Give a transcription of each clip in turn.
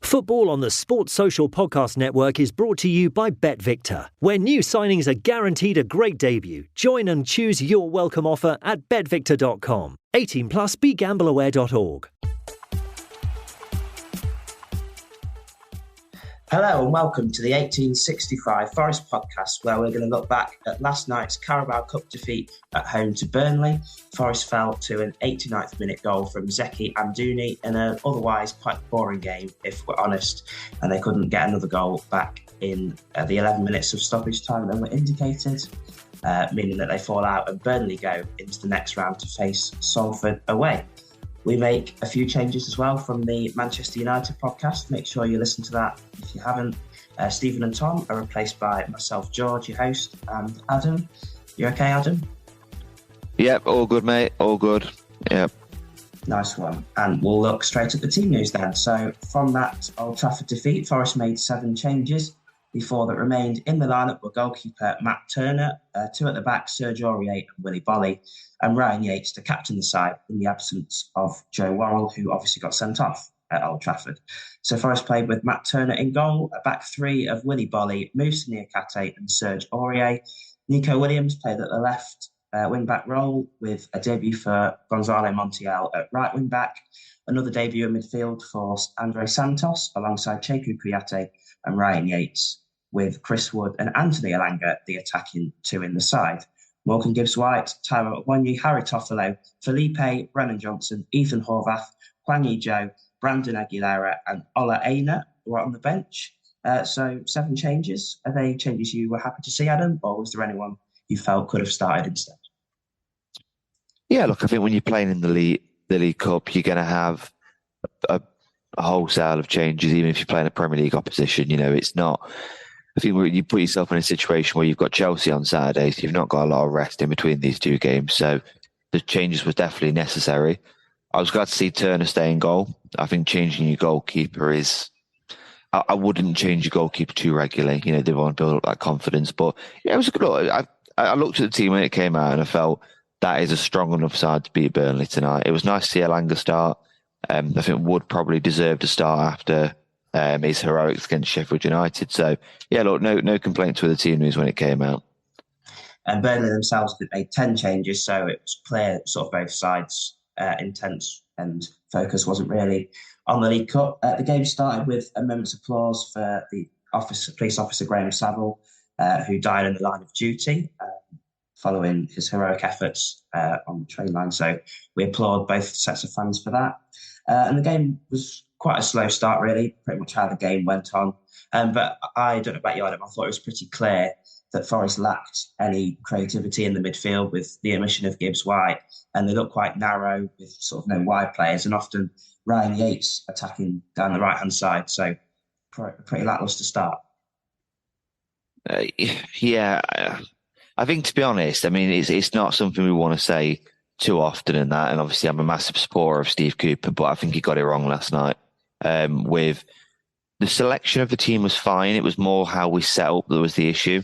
Football on the Sports Social Podcast Network is brought to you by BetVictor, where new signings are guaranteed a great debut. Join and choose your welcome offer at betvictor.com. 18 plus, begambleaware.org. Hello and welcome to the 1865 Forest podcast, where we're going to look back at last night's Carabao Cup defeat at home to Burnley. Forest fell to an 89th minute goal from Zeki Amdouni in an otherwise quite boring game, if we're honest, and they couldn't get another goal back in the 11 minutes of stoppage time that were indicated, meaning that they fall out and Burnley go into the next round to face Salford away. We make a few changes as well from the Manchester United podcast. Make sure you listen to that if you haven't. Stephen and Tom are replaced by myself, George, your host, and Adam. You okay, Adam? Yep, all good, mate. All good. Yep. Nice one. And we'll look straight at the team news then. So from that Old Trafford defeat, Forest made 7 changes. The 4 that remained in the lineup were goalkeeper Matt Turner, 2 at the back, Serge Aurier and Willy Boly, and Ryan Yates to captain the side in the absence of Joe Worrell, who obviously got sent off at Old Trafford. So Forest played with Matt Turner in goal, a back 3 of Willy Boly, Moussa Niakate and Serge Aurier. Nico Williams played at the left wing-back role with a debut for Gonzalo Montiel at right wing-back, another debut in midfield for Andre Santos alongside Cheku Kouyaté and Ryan Yates, with Chris Wood and Anthony Elanga the attacking 2 in the side. Morgan Gibbs-White, Tyro Ogbonyi, Harry Toffolo, Felipe, Brennan Johnson, Ethan Horvath, Hwang Yi-jo, Brandon Aguilera and Ola Aina were on the bench. So 7 changes. Are they changes you were happy to see, Adam, or was there anyone you felt could have started instead? Yeah, look, I think when you're playing in the League Cup, you're going to have a wholesale of changes, even if you're playing a Premier League opposition. You know, it's not... I think you put yourself in a situation where you've got Chelsea on Saturday, so you've not got a lot of rest in between these 2 games. So the changes were definitely necessary. I was glad to see Turner stay in goal. I think changing your goalkeeper is... I wouldn't change your goalkeeper too regularly. You know, they want to build up that confidence. But yeah, it was a good look. I looked at the team when it came out and I felt that is a strong enough side to beat Burnley tonight. It was nice to see Elanga start. I think Wood probably deserved a start after his heroics against Sheffield United. So, yeah, look, no complaints with the team news when it came out. And Burnley themselves made 10 changes, so it was clear sort of both sides' intense and focus wasn't really on the League Cup. The game started with a moment's applause for the police officer Graham Saville, who died in the line of duty following his heroic efforts on the train line. So we applaud both sets of fans for that. And the game was quite a slow start, really, pretty much how the game went on. But I don't know about you, Adam, I thought it was pretty clear that Forest lacked any creativity in the midfield with the omission of Gibbs-White, and they looked quite narrow with sort of no wide players, and often Ryan Yates attacking down the right-hand side. So pretty lacklustre start. Yeah, I think, to be honest, I mean, it's not something we want to say too often in that, and obviously I'm a massive supporter of Steve Cooper, but I think he got it wrong last night. With the selection of the team was fine. It was more how we set up that was the issue.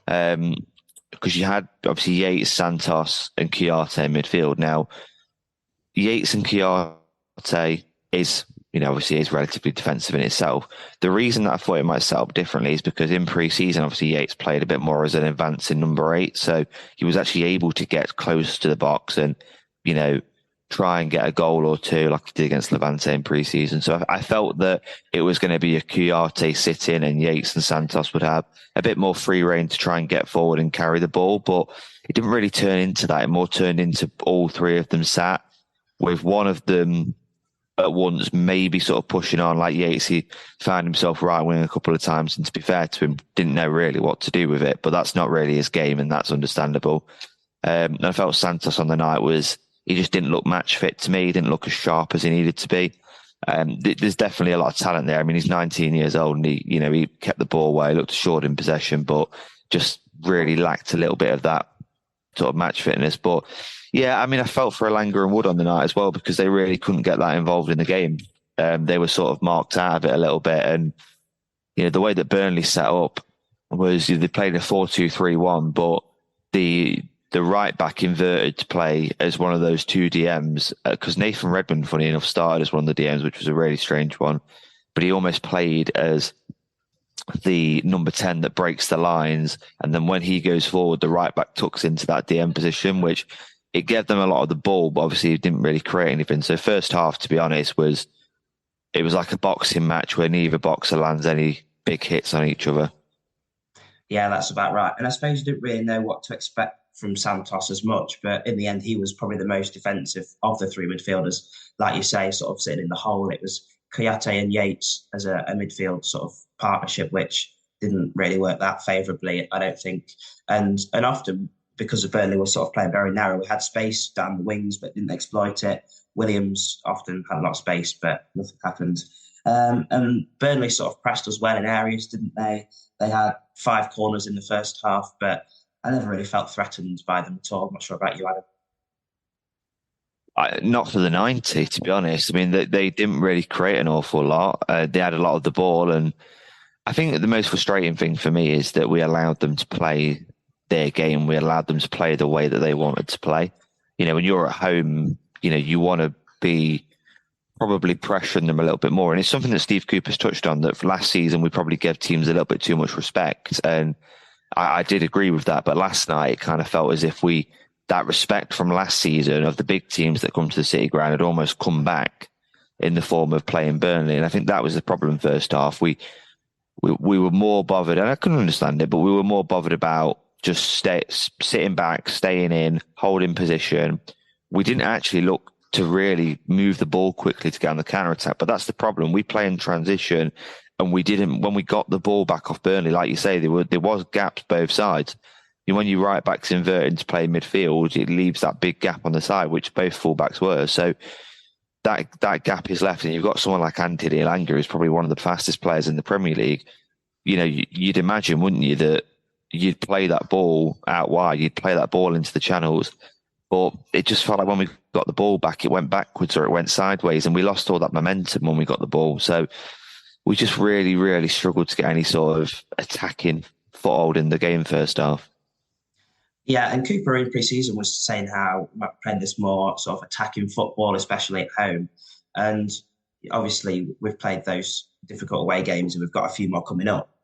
Because you had obviously Yates, Santos and Kouyaté in midfield. Now, Yates and Kouyaté is, obviously is relatively defensive in itself. The reason that I thought it might set up differently is because in pre-season, obviously Yates played a bit more as an advancing number 8. So he was actually able to get close to the box and, try and get a goal or 2 like he did against Levante in pre-season. So I felt that it was going to be a Kouyaté sit-in and Yates and Santos would have a bit more free rein to try and get forward and carry the ball. But it didn't really turn into that. It more turned into all 3 of them sat with one of them at once, maybe sort of pushing on. Like Yates, he found himself right wing a couple of times, and to be fair to him, didn't know really what to do with it. But that's not really his game, and that's understandable. And I felt Santos on the night he just didn't look match fit to me. He didn't look as sharp as he needed to be. There's definitely a lot of talent there. I mean, he's 19 years old and he kept the ball well. He looked assured in possession, but just really lacked a little bit of that sort of match fitness. But yeah, I mean, I felt for Elanga and Wood on the night as well, because they really couldn't get that involved in the game. They were sort of marked out of it a little bit. And, the way that Burnley set up was they played a 4-2-3-1, but the right back inverted to play as one of those 2 DMs, because Nathan Redmond, funny enough, started as one of the DMs, which was a really strange one. but he almost played as the number 10 that breaks the lines. And then when he goes forward, the right back tucks into that DM position, which it gave them a lot of the ball, but obviously it didn't really create anything. So first half, to be honest, was like a boxing match where neither boxer lands any big hits on each other. Yeah, that's about right. And I suppose you didn't really know what to expect from Santos as much, but in the end, he was probably the most defensive of the three midfielders. Like you say, sort of sitting in the hole, it was Kouyaté and Yates as a midfield sort of partnership, which didn't really work that favourably, I don't think. And often, because of Burnley was sort of playing very narrow, we had space down the wings, but didn't exploit it. Williams often had a lot of space, but nothing happened. And Burnley sort of pressed us well in areas, didn't they? They had 5 corners in the first half, but I never really felt threatened by them at all. I'm not sure about you, Adam. Not for the 90, to be honest. I mean, they didn't really create an awful lot. They had a lot of the ball. And I think that the most frustrating thing for me is that we allowed them to play their game. We allowed them to play the way that they wanted to play. You know, when you're at home, you know, you want to be probably pressuring them a little bit more. And it's something that Steve Cooper's touched on, that for last season, we probably gave teams a little bit too much respect. And I did agree with that. But last night, it kind of felt as if that respect from last season of the big teams that come to the City Ground had almost come back in the form of playing Burnley. And I think that was the problem first half. We were more bothered, and I couldn't understand it, but we were more bothered about just sitting back, staying in, holding position. We didn't actually look to really move the ball quickly to get on the counter-attack. But that's the problem. We play in transition, and we didn't, when we got the ball back off Burnley, like you say, there was gaps both sides. And when you right backs inverted to play midfield, it leaves that big gap on the side, which both fullbacks were. So that gap is left, and you've got someone like Anthony Elanga, who's probably one of the fastest players in the Premier League. You know, you'd imagine, wouldn't you, that you'd play that ball out wide, you'd play that ball into the channels. But it just felt like when we got the ball back, it went backwards or it went sideways, and we lost all that momentum when we got the ball. So we just really, really struggled to get any sort of attacking foothold in the game first half. Yeah, and Cooper in pre-season was saying how we might play this more sort of attacking football, especially at home. And obviously, we've played those difficult away games, and we've got a few more coming up.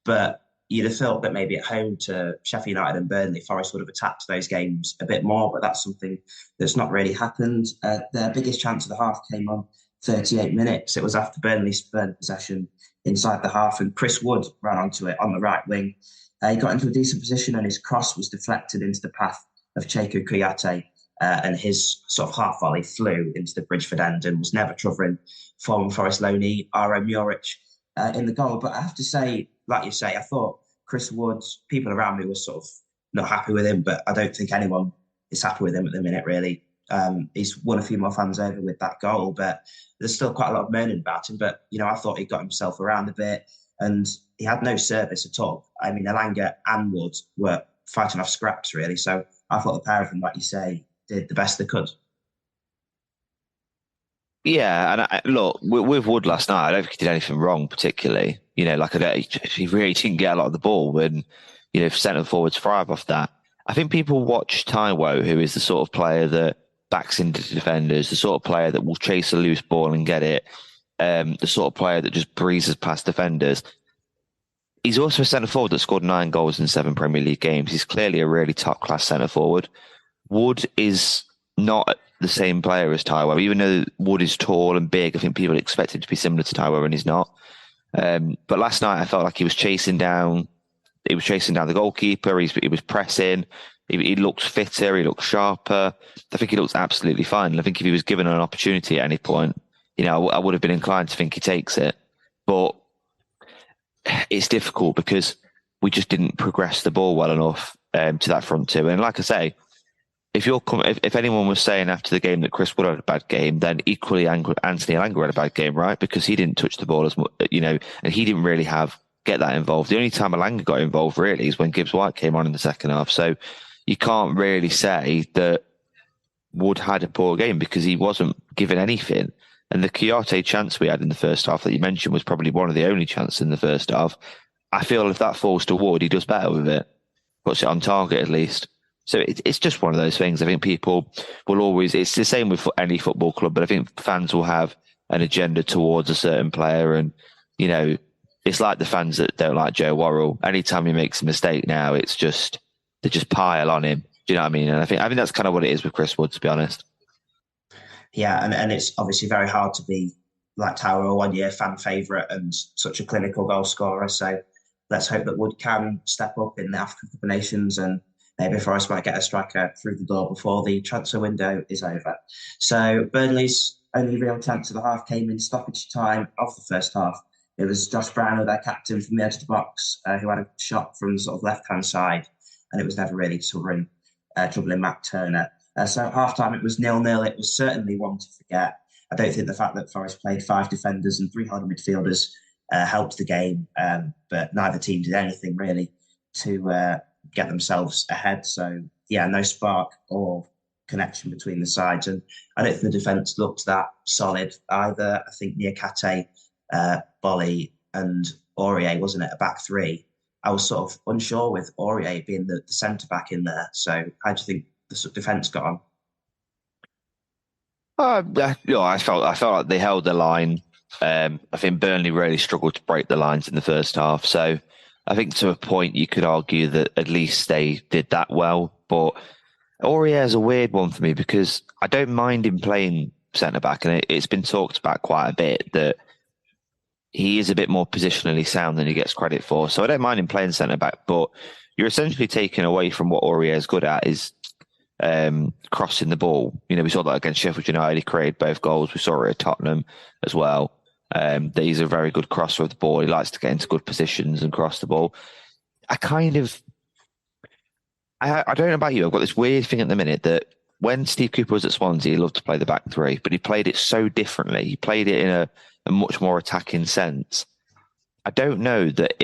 But you'd have thought that maybe at home to Sheffield United and Burnley, Forest would have attacked those games a bit more, but that's something that's not really happened. Their biggest chance of the half came on 38 minutes. It was after Burnley spurned possession inside the half, and Chris Wood ran onto it on the right wing. He got into a decent position, and his cross was deflected into the path of Cheku Kouyaté, and his sort of half volley flew into the Bridgeford end and was never covering former Forest loanee Aro Muric in the goal. But I have to say, like you say, I thought Chris Wood, people around me were sort of not happy with him, but I don't think anyone is happy with him at the minute, really. He's won a few more fans over with that goal, but there's still quite a lot of moaning about him. But, you know, I thought he got himself around a bit, and he had no service at all. I mean, Elanga and Wood were fighting off scraps, really. So I thought the pair of them, like you say, did the best they could. Yeah, and look, with Wood last night, I don't think he did anything wrong particularly. You know, like he really didn't get a lot of the ball when, you know, centre forwards thrive off that. I think people watch Taiwo, who is the sort of player that backs into defenders, the sort of player that will chase a loose ball and get it, the sort of player that just breezes past defenders. He's also a centre forward that scored 9 goals in 7 Premier League games. He's clearly a really top class centre forward. Wood is not the same player as Taiwo. Even though Wood is tall and big, I think people expect him to be similar to Taiwo, and he's not. But last night, I felt like he was chasing down the goalkeeper. He was pressing. He looked fitter. He looked sharper. I think he looks absolutely fine. And I think if he was given an opportunity at any point, you know, I would have been inclined to think he takes it. But it's difficult because we just didn't progress the ball well enough to that front two. And like I say, if anyone was saying after the game that Chris Wood had a bad game, then equally Anthony Elanga had a bad game, right? Because he didn't touch the ball as much, you know, and he didn't really get that involved. The only time Elanga got involved really is when Gibbs White came on in the second half. So you can't really say that Wood had a poor game because he wasn't given anything. And the Kouyaté chance we had in the first half that you mentioned was probably one of the only chances in the first half. I feel if that falls to Wood, he does better with it. Puts it on target at least. So it's just one of those things. I think people will always, it's the same with any football club, but I think fans will have an agenda towards a certain player. And, you know, it's like the fans that don't like Joe Worrell. Anytime he makes a mistake now, they just pile on him. Do you know what I mean? And I think that's kind of what it is with Chris Wood, to be honest. Yeah, and it's obviously very hard to be like Tower, a 1 year fan favourite and such a clinical goal scorer. So let's hope that Wood can step up in the African Cup of Nations, and maybe Forest might get a striker through the door before the transfer window is over. So Burnley's only real chance of the half came in stoppage time of the first half. It was Josh Brown, their captain, from the edge of the box, who had a shot from the sort of left-hand side, and it was never really troubling Matt Turner. So at half-time, it was 0-0. It was certainly one to forget. I don't think the fact that Forest played 5 defenders and 3 holding midfielders helped the game, but neither team did anything really to get themselves ahead. So, yeah, no spark or connection between the sides. And I don't think the defence looked that solid either. I think Niakate, Bolly and Aurier, wasn't it, a back three? I was sort of unsure with Aurier being the centre-back in there. So how do you think the defence got on? I felt like they held the line. I think Burnley really struggled to break the lines in the first half. So I think to a point you could argue that at least they did that well. But Aurier is a weird one for me because I don't mind him playing centre-back, and it's been talked about quite a bit that he is a bit more positionally sound than he gets credit for. So I don't mind him playing centre-back, but you're essentially taking away from what Aurier is good at, is crossing the ball. You know, we saw that against Sheffield United. He created both goals. We saw it at Tottenham as well. That he's a very good crosser of the ball. He likes to get into good positions and cross the ball. I don't know about you. I've got this weird thing at the minute that when Steve Cooper was at Swansea, he loved to play the back three, but he played it so differently. He played it in a much more attacking sense. I don't know that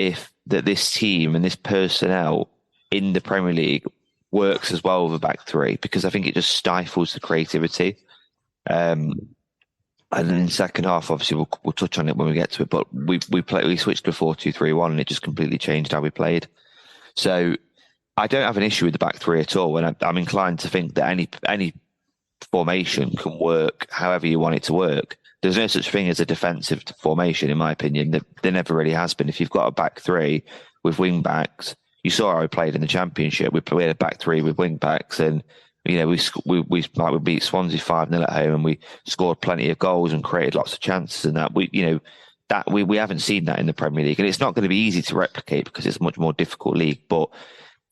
this team and this personnel in the Premier League works as well with a back three, because I think it just stifles the creativity. And then in the second half, obviously we'll touch on it when we get to it, but we switched to 4-2-3-1 and it just completely changed how we played. So I don't have an issue with the back three at all, and I'm inclined to think that any formation can work however you want it to work. There's no such thing as a defensive formation, in my opinion. There never really has been. If you've got a back three with wing backs, you saw how we played in the Championship. We had a back three with wing backs, and you know we beat Swansea 5-0 at home, and we scored plenty of goals and created lots of chances. And that we haven't seen that in the Premier League, and it's not going to be easy to replicate because it's a much more difficult league. But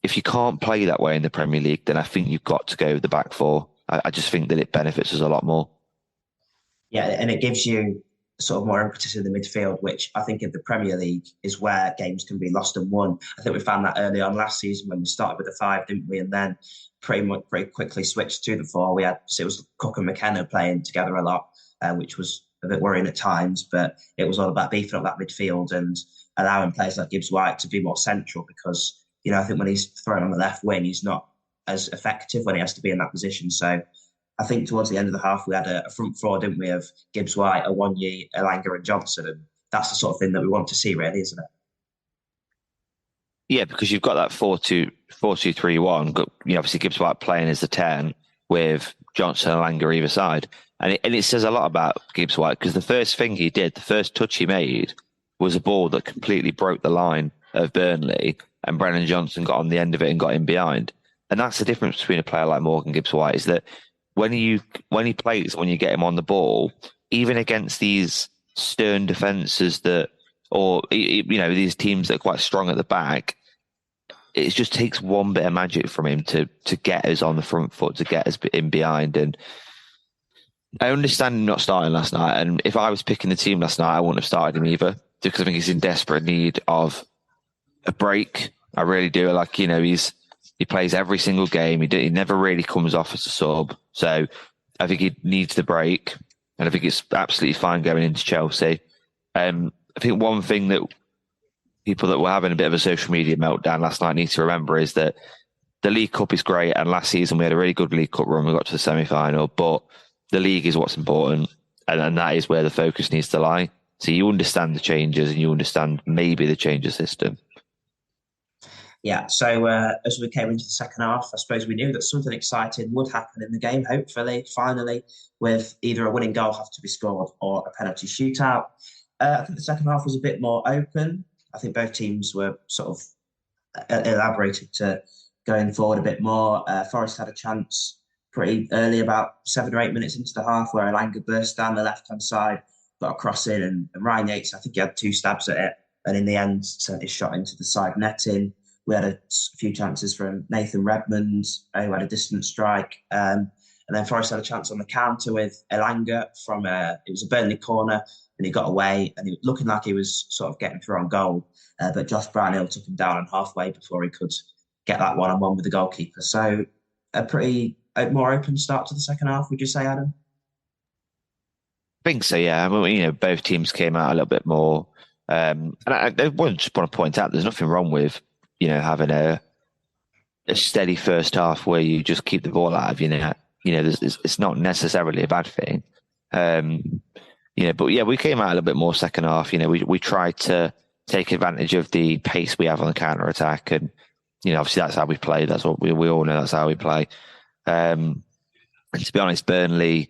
if you can't play that way in the Premier League, then I think you've got to go with the back four. I just think that it benefits us a lot more. Yeah, and it gives you sort of more impetus in the midfield, which I think in the Premier League is where games can be lost and won. I think we found that early on last season when we started with the 5, didn't we? And then pretty quickly switched to the 4. It was Cook and McKenna playing together a lot, which was a bit worrying at times, but it was all about beefing up that midfield and allowing players like Gibbs White to be more central, because, you know, I think when he's thrown on the left wing, he's not as effective when he has to be in that position. So I think towards the end of the half, we had a front four, didn't we, of Gibbs White, Awoniyi, Elanga and Johnson. And that's the sort of thing that we want to see, really, isn't it? Yeah, because you've got that 4-2-3-1. Obviously Gibbs White playing as the 10 with Johnson and Elanga either side. And it says a lot about Gibbs White, because the first thing he did, the first touch he made, was a ball that completely broke the line of Burnley, and Brennan Johnson got on the end of it and got in behind. And that's the difference between a player like Morgan Gibbs White, is that when he plays, when you get him on the ball, even against these stern defences these teams that are quite strong at the back, it just takes one bit of magic from him to get us on the front foot, to get us in behind. And I understand him not starting last night. And if I was picking the team last night, I wouldn't have started him either, because I think he's in desperate need of a break. I really do. He plays every single game. He never really comes off as a sub. So I think he needs the break. And I think it's absolutely fine going into Chelsea. I think one thing that people that were having a bit of a social media meltdown last night need to remember is that the League Cup is great. And last season we had a really good League Cup run. We got to the semi-final. But the league is what's important. And that is where the focus needs to lie. So you understand the changes and you understand maybe the change of system. Yeah, so as we came into the second half, I suppose we knew that something exciting would happen in the game, hopefully, finally, with either a winning goal have to be scored or a penalty shootout. I think the second half was a bit more open. I think both teams were sort of elaborated to going forward a bit more. Forest had a chance pretty early, about 7 or 8 minutes into the half, where Elanga burst down the left-hand side, got a cross in, and Ryan Yates, I think he had two stabs at it, and in the end, sent his shot into the side netting. We had a few chances from Nathan Redmond, who had a distant strike. And then Forest had a chance on the counter with Elanga from it was a Burnley corner, and he got away, and he was looking like he was sort of getting through on goal. But Josh Brownhill took him down on halfway before he could get that one-on-one with the goalkeeper. So a pretty more open start to the second half, would you say, Adam? I think so, yeah. I mean, both teams came out a little bit more. And I just want to point out there's nothing wrong with, having a steady first half where you just keep the ball out of your net. It's not necessarily a bad thing. But yeah, we came out a little bit more second half. We tried to take advantage of the pace we have on the counter attack, and obviously that's how we play. That's what we all know. That's how we play. And to be honest, Burnley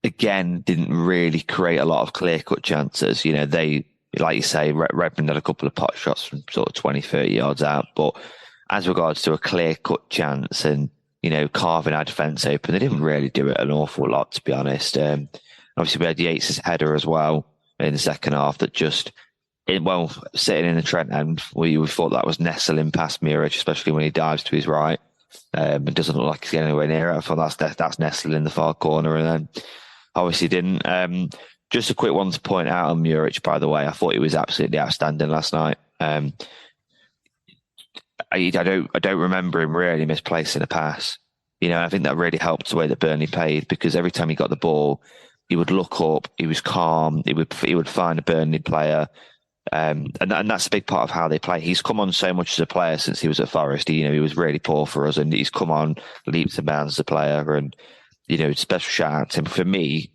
again didn't really create a lot of clear cut chances. They, like you say, Redmond had a couple of pot shots from sort of 20, 30 yards out, but as regards to a clear cut chance and carving our defence open, they didn't really do it an awful lot, to be honest. Obviously, we had Yates' header as well in the second half that just, sitting in the Trent end, we thought that was nestling past Muric, especially when he dives to his right. It doesn't look like he's getting anywhere near it. I thought that's nestling in the far corner, and then obviously didn't. Just a quick one to point out on Muric, by the way. I thought he was absolutely outstanding last night. I don't remember him really misplacing a pass. I think that really helped the way that Burnley played, because every time he got the ball, he would look up, he was calm, he would find a Burnley player. And that's a big part of how they play. He's come on so much as a player since he was at Forest. He was really poor for us, and he's come on leaps and bounds as a player. And special shout out to him. For me,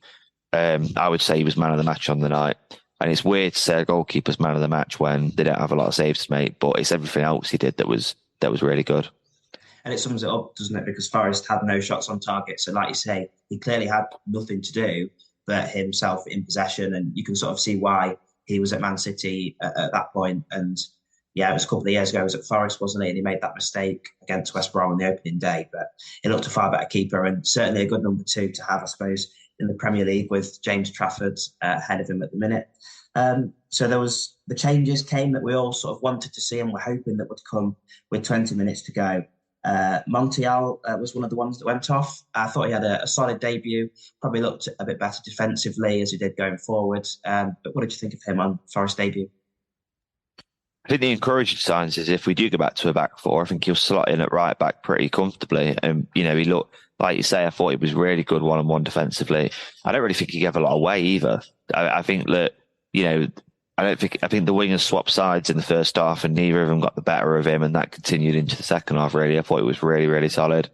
I would say he was man of the match on the night. And it's weird to say a goalkeeper's man of the match when they don't have a lot of saves to make, but it's everything else he did that was really good. And it sums it up, doesn't it? Because Forest had no shots on target. So like you say, he clearly had nothing to do but himself in possession. And you can sort of see why he was at Man City at that point. And yeah, it was a couple of years ago. He was at Forest, wasn't he? And he made that mistake against West Brom on the opening day. But he looked a far better keeper, and certainly a good number two to have, I suppose, in the Premier League, with James Trafford ahead of him at the minute. So there was the changes came that we all sort of wanted to see and were hoping that would come with 20 minutes to go. Montiel was one of the ones that went off. I thought he had a solid debut, probably looked a bit better defensively as he did going forward. But what did you think of him on Forest debut? I think the encouraging signs is if we do go back to a back four, I think he'll slot in at right back pretty comfortably. And, he looked, like you say, I thought he was really good one-on-one defensively. I don't really think he gave a lot away either. I think that, I think the wingers swapped sides in the first half and neither of them got the better of him, and that continued into the second half, really. I thought it was really, really solid.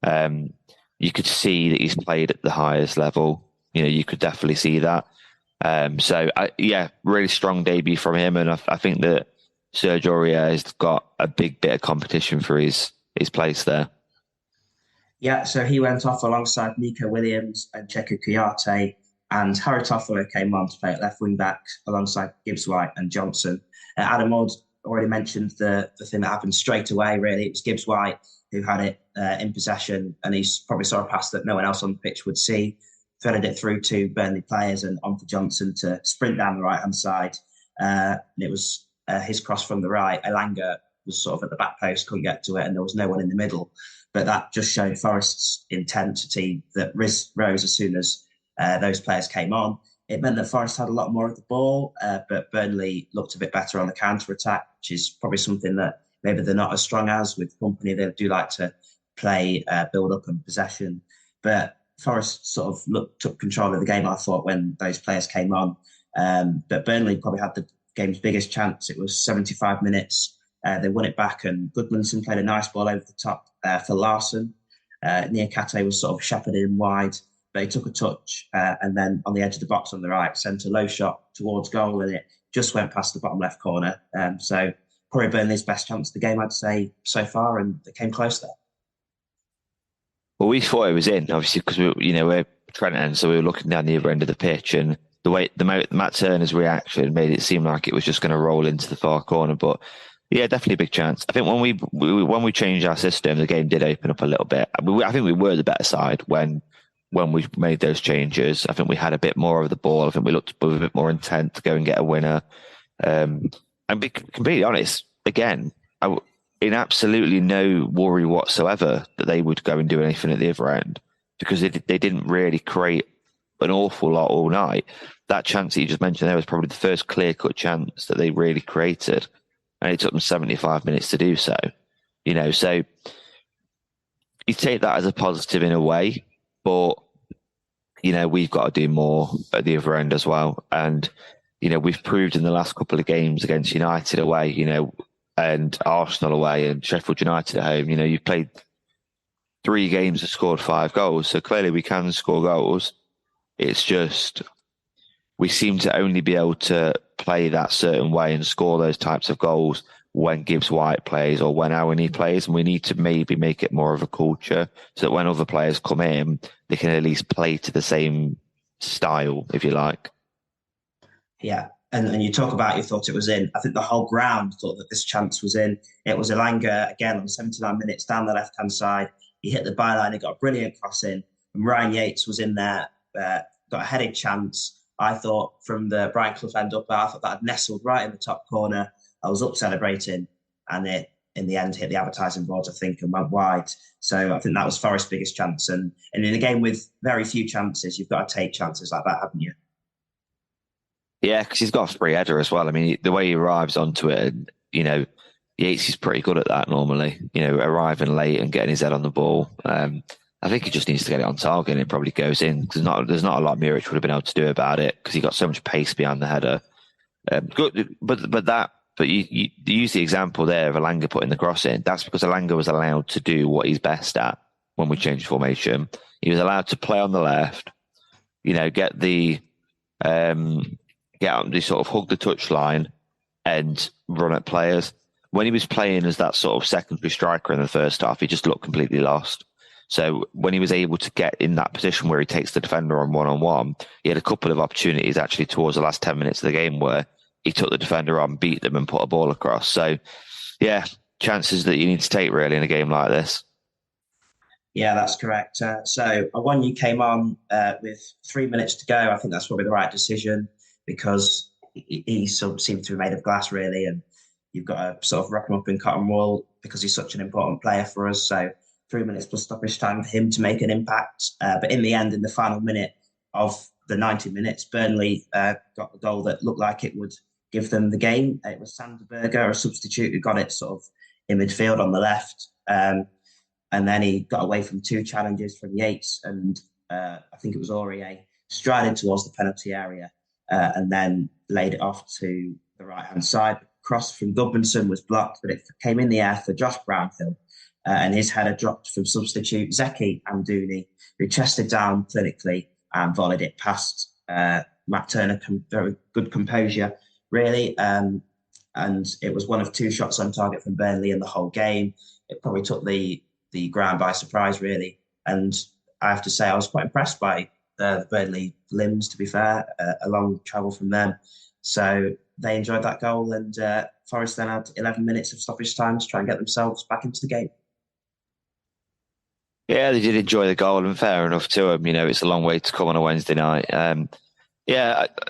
You could see that he's played at the highest level. You could definitely see that. Really strong debut from him, and I think that Serge Aurier has got a big bit of competition for his place there. Yeah, so he went off alongside Nico Williams and Cheku Kouyaté, and Harry Toffolo came on to play at left wing back alongside Gibbs White and Johnson. Adam Ward already mentioned the thing that happened straight away, really. It was Gibbs White who had it in possession, and he probably saw a pass that no one else on the pitch would see, threaded it through to Burnley players and on for Johnson to sprint down the right-hand side. And it was his cross from the right. Elanga was sort of at the back post, couldn't get to it, and there was no one in the middle. But that just showed Forest's intensity that rose as soon as those players came on. It meant that Forest had a lot more of the ball, but Burnley looked a bit better on the counter-attack, which is probably something that maybe they're not as strong as with Kompany. They do like to play, build up and possession. But Forest sort of took control of the game, I thought, when those players came on. But Burnley probably had the game's biggest chance. It was 75 minutes. They won it back, and Goodmanson played a nice ball over the top for Larson. Niakate was sort of shepherded him wide, but he took a touch and then on the edge of the box on the right, sent a low shot towards goal, and it just went past the bottom left corner. So probably Burnley's best chance of the game, I'd say, so far, and they came close there. Well, we thought it was in, obviously, because we're Trent, so we were looking down the other end of the pitch, and the way Matt Turner's reaction made it seem like it was just going to roll into the far corner. But yeah, definitely a big chance. I think when we changed our system, the game did open up a little bit. I think we were the better side when we made those changes. I think we had a bit more of the ball. I think we looked with a bit more intent to go and get a winner. And be completely honest, again, in absolutely no worry whatsoever that they would go and do anything at the other end, because they didn't really create an awful lot all night. That chance that you just mentioned there was probably the first clear-cut chance that they really created, and it took them 75 minutes to do so. So you take that as a positive in a way, but we've got to do more at the other end as well. And we've proved in the last couple of games against United away, and Arsenal away and Sheffield United at home, you've played 3 games and scored 5 goals. So clearly we can score goals. It's just we seem to only be able to play that certain way and score those types of goals when Gibbs White plays or when Awani plays. And we need to maybe make it more of a culture so that when other players come in, they can at least play to the same style, if you like. Yeah. And you talk about you thought it was in. I think the whole ground thought that this chance was in. It was Elanga, again, on 79 minutes down the left-hand side. He hit the byline. He got a brilliant cross in. And Ryan Yates was in there, got a headed chance. I thought from the Brian Clough end up, I thought that had nestled right in the top corner. I was up celebrating, and it, in the end, hit the advertising boards, I think, and went wide. So I think that was Forest's biggest chance. And in a game with very few chances, you've got to take chances like that, haven't you? Yeah, because he's got a free header as well. I mean, the way he arrives onto it, Yates is pretty good at that normally, arriving late and getting his head on the ball. I think he just needs to get it on target and it probably goes in, because there's not a lot Muric would have been able to do about it, because he got so much pace behind the header. Good, but you use the example there of Elanga putting the cross in. That's because Elanga was allowed to do what he's best at when we changed formation. He was allowed to play on the left, get the sort of hug the touchline and run at players. When he was playing as that sort of secondary striker in the first half, he just looked completely lost. So when he was able to get in that position where he takes the defender on one-on-one, he had a couple of opportunities actually towards the last 10 minutes of the game where he took the defender on, beat them and put a ball across. So, yeah, chances that you need to take really in a game like this. Yeah, that's correct. So you came on with 3 minutes to go. I think that's probably the right decision, because he sort of seemed to be made of glass, really, and you've got to sort of wrap him up in cotton wool because he's such an important player for us. So 3 minutes plus stoppage time for him to make an impact. But in the end, in the final minute of the 90 minutes, Burnley got the goal that looked like it would give them the game. It was Sanderberger, a substitute, who got it sort of in midfield on the left. And then he got away from 2 challenges from Yates, and I think it was Aurier, strided towards the penalty area and then laid it off to the right-hand side. Cross from Goodmanson was blocked, but it came in the air for Josh Brownhill. And his header dropped from substitute Zeki Amdouni, who chested down clinically and volleyed it past Matt Turner. Very good composure, really. And it was one of 2 shots on target from Burnley in the whole game. It probably took the ground by surprise, really. And I have to say, I was quite impressed by the Burnley limbs, to be fair, a long travel from them. So they enjoyed that goal, and Forest then had 11 minutes of stoppage time to try and get themselves back into the game. Yeah, they did enjoy the goal, and fair enough to them. It's a long way to come on a Wednesday night.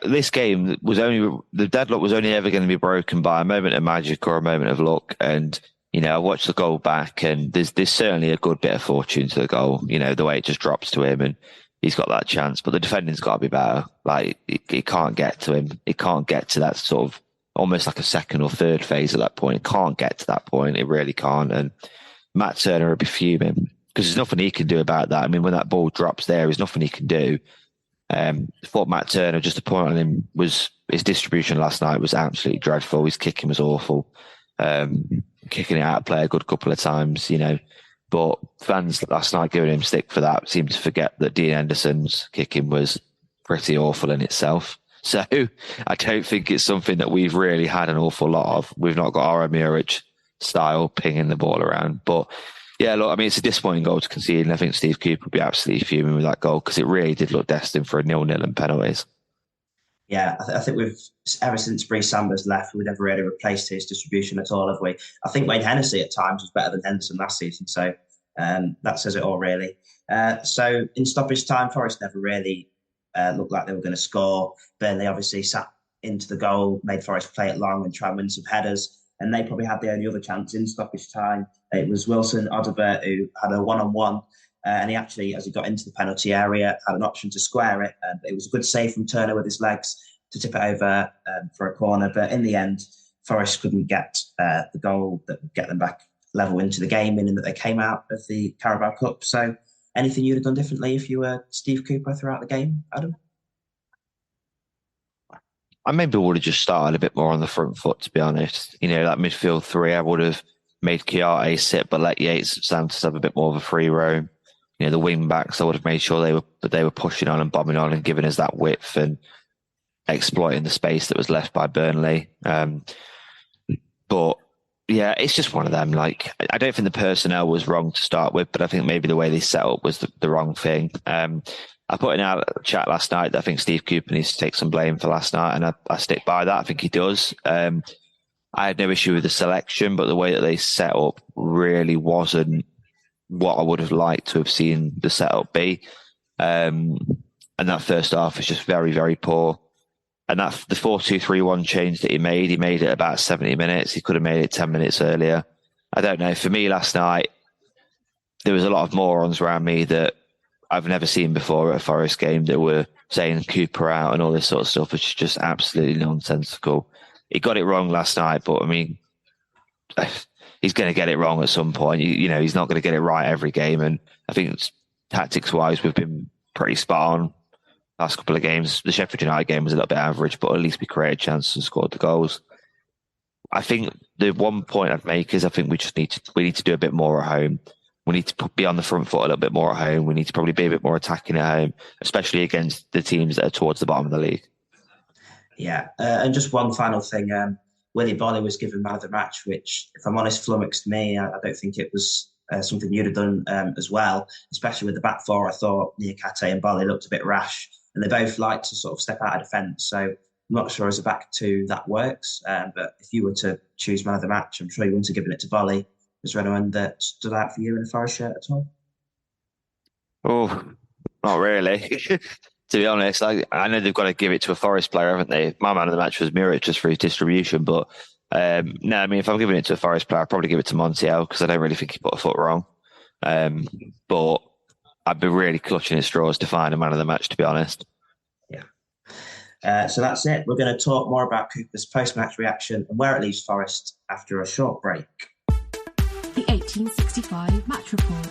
This game the deadlock was only ever going to be broken by a moment of magic or a moment of luck. And, I watched the goal back, and there's certainly a good bit of fortune to the goal, the way it just drops to him and he's got that chance. But the defending's got to be better. Like, it can't get to him. It can't get to that sort of almost like a second or third phase at that point. It can't get to that point. It really can't. And Matt Turner will be fuming, because there's nothing he can do about that. I mean, when that ball drops there's nothing he can do. I thought Matt Turner, just to point on him, was his distribution last night was absolutely dreadful. His kicking was awful. Kicking it out of play a good couple of times, But fans last night giving him stick for that seemed to forget that Dean Henderson's kicking was pretty awful in itself. So I don't think it's something that we've really had an awful lot of. We've not got our Amirich style pinging the ball around. But yeah, look, I mean, it's a disappointing goal to concede, and I think Steve Cooper would be absolutely fuming with that goal because it really did look destined for a 0-0 and penalties. Yeah, I think we've, ever since Bree Sambers left, we've never really replaced his distribution at all, have we? I think Wayne Hennessy at times was better than Henderson last season, so that says it all, really. So in stoppage time, Forest never really looked like they were going to score. Burnley obviously sat into the goal, made Forest play it long and try and win some headers, and they probably had the only other chance in stoppage time. It was Wilson Odobert who had a one-on-one, and he actually, as he got into the penalty area, had an option to square it. But it was a good save from Turner with his legs to tip it over for a corner. But in the end, Forest couldn't get the goal that would get them back level into the game, meaning that they came out of the Carabao Cup. So anything you'd have done differently if you were Steve Cooper throughout the game, Adam? I maybe would have just started a bit more on the front foot, to be honest. You know, that midfield three, I would have made Chiarte sit, but let Yates and Santos have a bit more of a free roam. You know, the wing backs, I would have made sure they were pushing on and bombing on and giving us that width and exploiting the space that was left by Burnley. But yeah, it's just one of them. Like, I don't think the personnel was wrong to start with, but I think maybe the way they set up was the wrong thing. I put in our chat last night that I think Steve Cooper needs to take some blame for last night, and I stick by that. I think he does. I had no issue with the selection, but the way that they set up really wasn't what I would have liked to have seen the setup be. And that first half was just very, very poor. And that the 4-2-3-1 change that he made it about 70 minutes. He could have made it 10 minutes earlier. I don't know. For me last night, there was a lot of morons around me that I've never seen before at a Forest game that were saying Cooper out and all this sort of stuff, which is just absolutely nonsensical. He got it wrong last night, but I mean, he's going to get it wrong at some point. You know, he's not going to get it right every game. And I think tactics-wise, we've been pretty spot on last couple of games. The Sheffield United game was a little bit average, but at least we created chances and scored the goals. I think the one point I'd make is I think we need to do a bit more at home. We need to be on the front foot a little bit more at home. We need to probably be a bit more attacking at home, especially against the teams that are towards the bottom of the league. Yeah. And just one final thing. Willie Bolly was given man of the match, which, if I'm honest, flummoxed me. I don't think it was something you'd have done as well, especially with the back four. I thought Niakate and Bolly looked a bit rash, and they both like to sort of step out of defence. So I'm not sure as a back two that works. But if you were to choose man of the match, I'm sure you wouldn't have given it to Bolly. Was there anyone that stood out for you in a Forest shirt at all? Oh, not really. To be honest, I know they've got to give it to a Forest player, haven't they? My man of the match was Muric just for his distribution. But no, I mean, if I'm giving it to a Forest player, I'd probably give it to Montiel because I don't really think he put a foot wrong. But I'd be really clutching at straws to find a man of the match, to be honest. Yeah. So that's it. We're going to talk more about Cooper's post-match reaction and where it leaves Forest after a short break. The 1865 Match Report.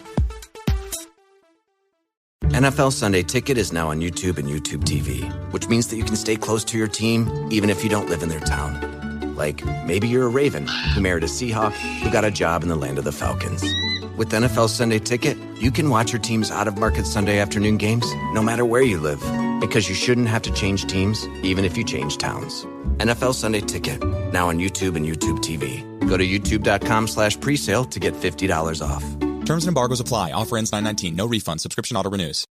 NFL Sunday Ticket is now on YouTube and YouTube TV, which means that you can stay close to your team even if you don't live in their town. Like, maybe you're a Raven who married a Seahawk who got a job in the land of the Falcons. With NFL Sunday Ticket, you can watch your team's out-of-market Sunday afternoon games no matter where you live, because you shouldn't have to change teams even if you change towns. NFL Sunday Ticket, now on YouTube and YouTube TV. Go to youtube.com/presale to get $50 off. Terms and embargoes apply. Offer ends 9/19. No refund. Subscription auto renews.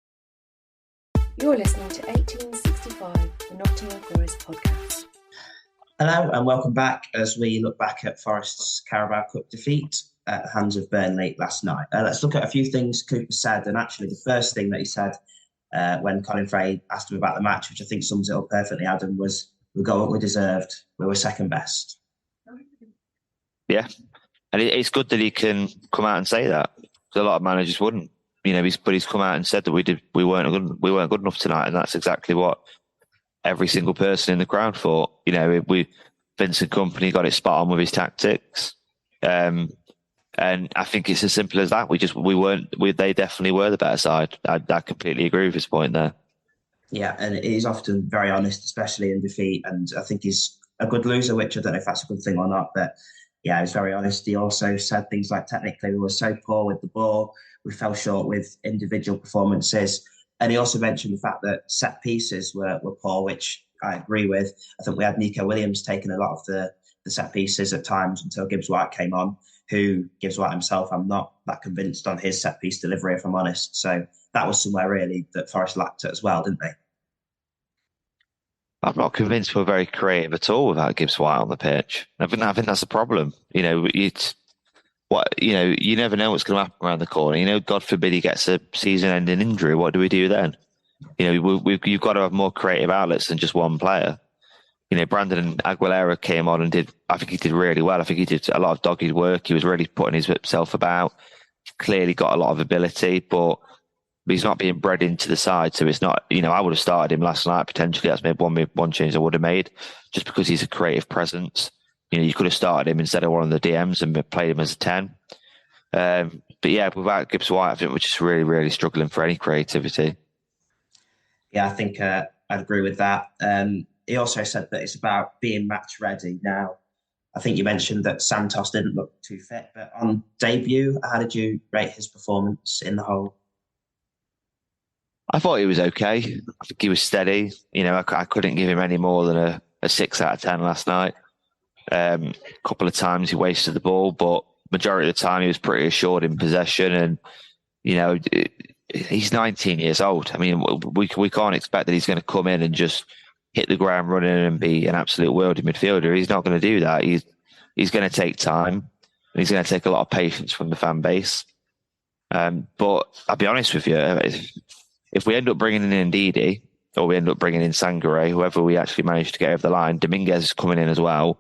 You're listening to 1865, the Nottingham Forest podcast. Hello and welcome back as we look back at Forest's Carabao Cup defeat at the hands of Burnley last night. Let's look at a few things Cooper said, and actually the first thing that he said when Colin Fray asked him about the match, which I think sums it up perfectly, Adam, was, "We got what we deserved. We were second best." Yeah. And it's good that he can come out and say that. A lot of managers wouldn't. You know, he's come out and said that we weren't good enough tonight, and that's exactly what every single person in the crowd thought. You know, Vincent Kompany got it spot on with his tactics, and I think it's as simple as that. They definitely were the better side. I completely agree with his point there. Yeah, and he's often very honest, especially in defeat, and I think he's a good loser, which I don't know if that's a good thing or not, but yeah, he's very honest. He also said things like, technically, we were so poor with the ball, we fell short with individual performances. And he also mentioned the fact that set pieces were poor, which I agree with. I think we had Nico Williams taking a lot of the set pieces at times until Gibbs White came on, who Gibbs White himself, I'm not that convinced on his set piece delivery, if I'm honest. So that was somewhere really that Forest lacked it as well, didn't they? I'm not convinced we're very creative at all without Gibbs White on the pitch. I think that's a problem. You never know what's going to happen around the corner. God forbid he gets a season-ending injury. What do we do then? You've got to have more creative outlets than just one player. Brandon Aguilera came on and I think he did really well. I think he did a lot of dogged work. He was really putting himself about. Clearly got a lot of ability, but he's not being bred into the side. So it's not, I would have started him last night potentially. That's maybe one change I would have made just because he's a creative presence. You could have started him instead of one of the DMs and played him as a 10. But yeah, without Gibbs White, I think we're just really, really struggling for any creativity. Yeah, I think I'd agree with that. He also said that it's about being match ready. Now, I think you mentioned that Santos didn't look too fit, but on debut, how did you rate his performance in the whole? I thought he was okay. I think he was steady. I couldn't give him any more than a 6 out of 10 last night. A couple of times he wasted the ball, but majority of the time he was pretty assured in possession. And, he's 19 years old. I mean, we can't expect that he's going to come in and just hit the ground running and be an absolute worldie midfielder. He's not going to do that. He's going to take time and he's going to take a lot of patience from the fan base. But I'll be honest with you, if we end up bringing in Ndidi or we end up bringing in Sangare, whoever we actually manage to get over the line, Dominguez is coming in as well.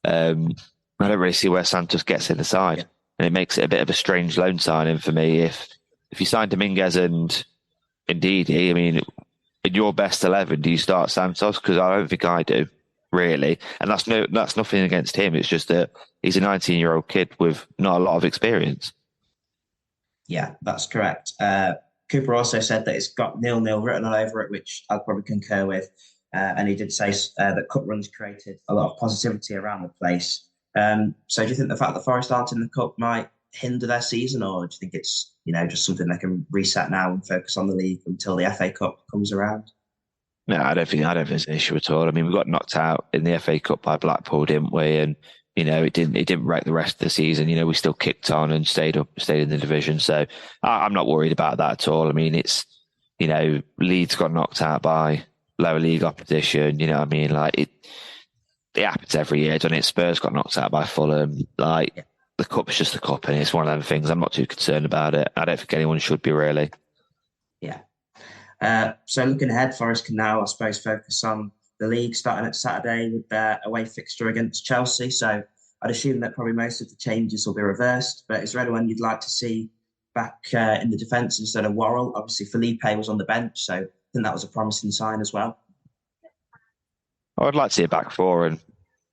I don't really see where Santos gets in the side. Yeah. And it makes it a bit of a strange loan signing for me. If you sign Dominguez and Ndidi, I mean, in your best 11, do you start Santos? Because I don't think I do, really. And that's nothing against him. It's just that he's a 19-year-old kid with not a lot of experience. Yeah, that's correct. Cooper also said that it's got 0-0 written all over it, which I'd probably concur with. And he did say that cup runs created a lot of positivity around the place. So do you think the fact that Forest aren't in the cup might hinder their season, or do you think it's just something they can reset now and focus on the league until the FA Cup comes around? No, I don't think it's an issue at all. I mean, we got knocked out in the FA Cup by Blackpool, didn't we? And it didn't wreck the rest of the season. We still kicked on and stayed in the division. So I'm not worried about that at all. I mean, it's Leeds got knocked out by lower league opposition. I mean, like it happens every year, doesn't it? Spurs got knocked out by Fulham. The cup's just the cup, and it's one of them things. I'm not too concerned about it. I don't think anyone should be, really. Yeah. So looking ahead, Forest can now, I suppose, focus on the league starting at Saturday with their away fixture against Chelsea. So I'd assume that probably most of the changes will be reversed. But is there anyone you'd like to see back in the defence instead of Worrell? Obviously, Felipe was on the bench, so I think that was a promising sign as well. I'd like to see a back four, and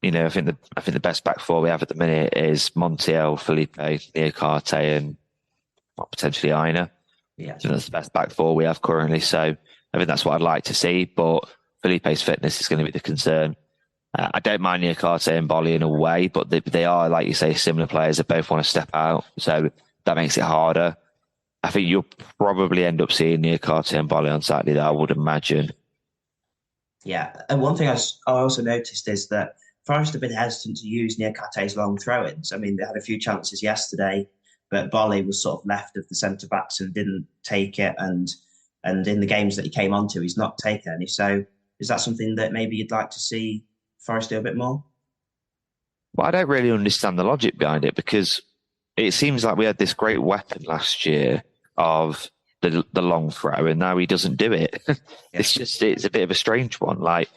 I think the best back four we have at the minute is Montiel, Felipe, Niakate, and potentially Aina. Yeah, so that's the best back four we have currently. So I think that's what I'd like to see. But Felipe's fitness is going to be the concern. I don't mind Niakate and Bolly in a way, but they are, like you say, similar players that both want to step out. So that makes it harder. I think you'll probably end up seeing Niakate and Bolly on Saturday, though, I would imagine. Yeah, and one thing I also noticed is that Forest have been hesitant to use Niakate's long throw-ins. I mean, they had a few chances yesterday, but Bolly was sort of left of the centre-backs and didn't take it. And in the games that he came onto, he's not taken any. So is that something that maybe you'd like to see Forest do a bit more? Well, I don't really understand the logic behind it, because it seems like we had this great weapon last year of the long throw, and now he doesn't do it. Yeah. It's a bit of a strange one. Like,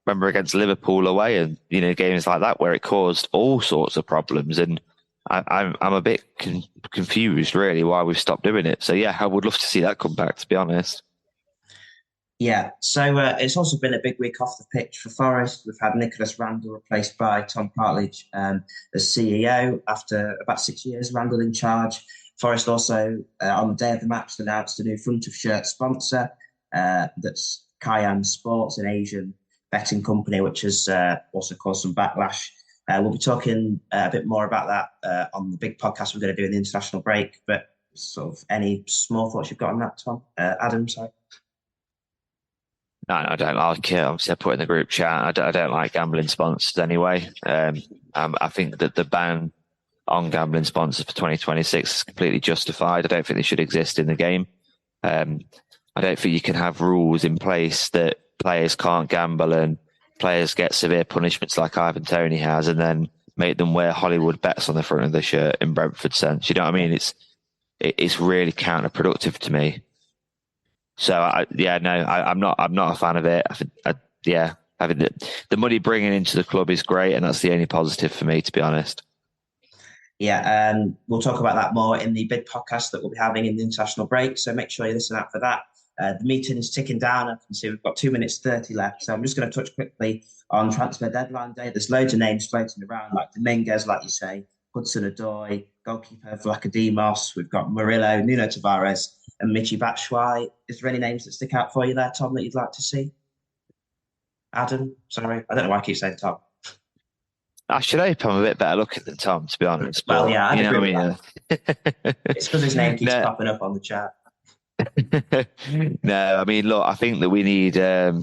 remember against Liverpool away, and games like that where it caused all sorts of problems. And I'm a bit confused, really, why we've stopped doing it. So yeah, I would love to see that come back, to be honest. Yeah, so it's also been a big week off the pitch for Forest. We've had Nicholas Randall replaced by Tom Partridge as CEO after about 6 years. Randall in charge. Forest also, on the day of the match, announced a new front of shirt sponsor. That's Cayenne Sports, an Asian betting company, which has also caused some backlash. We'll be talking a bit more about that on the big podcast we're going to do in the international break. But sort of any small thoughts you've got on that, Tom? Adam, sorry. No, I don't like it. Obviously, I put in the group chat. I don't like gambling sponsors anyway. I think that the ban on gambling sponsors for 2026 is completely justified. I don't think they should exist in the game. I don't think you can have rules in place that players can't gamble and players get severe punishments like Ivan Toney has, and then make them wear Hollywood bets on the front of their shirt in Brentford sense. You know what I mean? It's really counterproductive to me. So I'm not a fan of it. I think the money bringing into the club is great, and that's the only positive for me, to be honest. Yeah, we'll talk about that more in the big podcast that we'll be having in the international break. So make sure you listen out for that. The meeting's ticking down. I can see we've got 2 minutes 30 left. So I'm just going to touch quickly on transfer deadline day. There's loads of names floating around, like Dominguez, like you say, Hudson-Odoi, goalkeeper Vlachodimos. We've got Murillo, Nuno Tavares, and Michy Batshuayi. Is there any names that stick out for you there, Tom, that you'd like to see? Adam? Sorry, I don't know why I keep saying Tom. I should hope I'm a bit better looking than Tom, to be honest. Well, yeah, you know what I mean. It's because his name keeps popping up on the chat. No, I mean, look, I think that we need. There's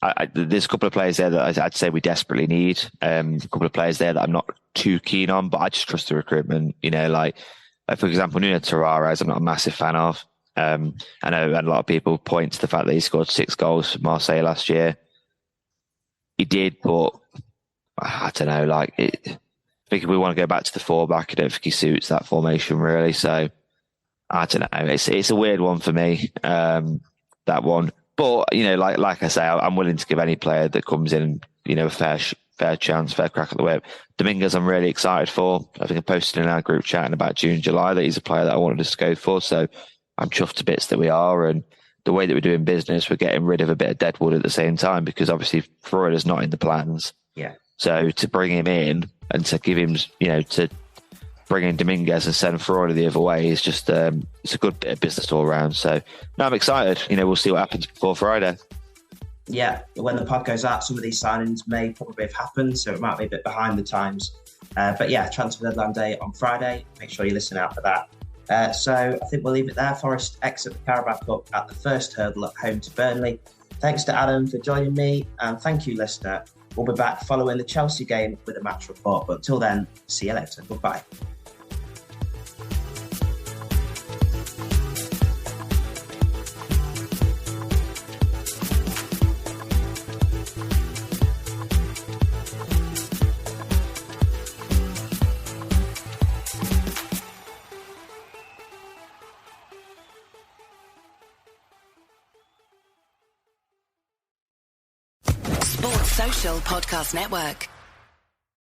a couple of players there that I'd say we desperately need. A couple of players there that I'm not too keen on, but I just trust the recruitment. You know, like for example, Nuno Tavares, I'm not a massive fan of. I know a lot of people point to the fact that he scored 6 goals for Marseille last year. He did, but I don't know. I think if we want to go back to the 4-back, I don't think he suits that formation really. So I don't know. It's a weird one for me. That one, but you know, like I say, I'm willing to give any player that comes in, you know, a fair chance, fair crack at the whip. Dominguez, I'm really excited for. I think I posted in our group chat in about June, July that he's a player that I wanted us to go for. So I'm chuffed to bits that we are, and the way that we're doing business, we're getting rid of a bit of deadwood at the same time because obviously Freud is not in the plans. Yeah. So to bring him in and to give him, you know, to bring in Dominguez and send Freud the other way is just it's a good bit of business all around. So no, I'm excited. You know, we'll see what happens before Friday. Yeah, when the pod goes out, some of these signings may probably have happened, so it might be a bit behind the times. But yeah, transfer deadline day on Friday. Make sure you listen out for that. So I think we'll leave it there. Forest exit the Carabao Cup at the first hurdle at home to Burnley. Thanks to Adam for joining me, and thank you, listener. We'll be back following the Chelsea game with a match report. But until then, see you later. Goodbye. Sports Social Podcast Network.